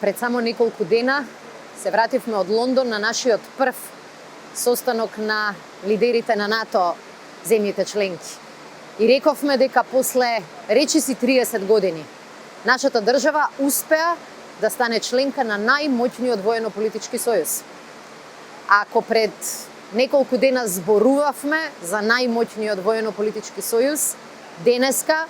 Пред само неколку дена се вративме од Лондон на нашиот прв состанок на лидерите на НАТО, земјите членки. И рековме дека после речиси 30 години нашата држава успеа да стане членка на најмоќниот воено-политички сојуз. Ако пред неколку дена зборувавме за најмоќниот воено-политички сојуз, денеска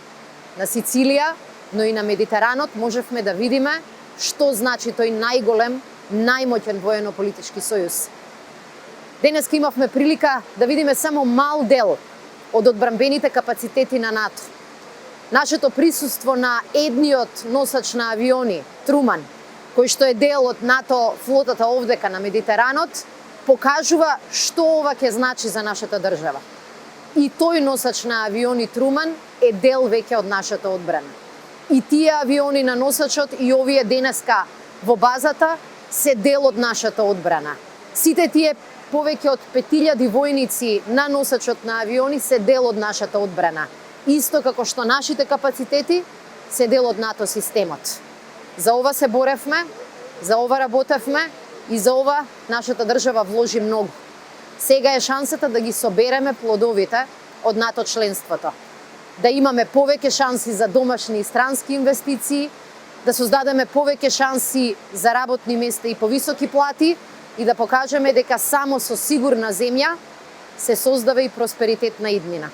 на Сицилија, но и на Медитеранот можевме да видиме што значи тој најголем, најмоќен воено-политички сојуз. Денеска имавме прилика да видиме само мал дел од одбранбените капацитети на НАТО. Нашето присуство на едниот носач на авиони, Труман, кој што е дел од НАТО флотата овдека на Медитеранот, покажува што ова ќе значи за нашата држава. И тој носач на авиони Труман е дел веќе од нашата одбрана. И тие авиони на носачот и овие денеска во базата се дел од нашата одбрана. Сите тие повеќе од 5000 војници на носачот на авиони се дел од нашата одбрана. Исто како што нашите капацитети се дел од НАТО системот. За ова се боревме, за ова работевме и за ова нашата држава вложи многу. Сега е шансата да ги собереме плодовите од НАТО членството. Да имаме повеќе шанси за домашни и странски инвестиции, да создадеме повеќе шанси за работни места и повисоки плати и да покажеме дека само со сигурна земја се создава и просперитетна иднина.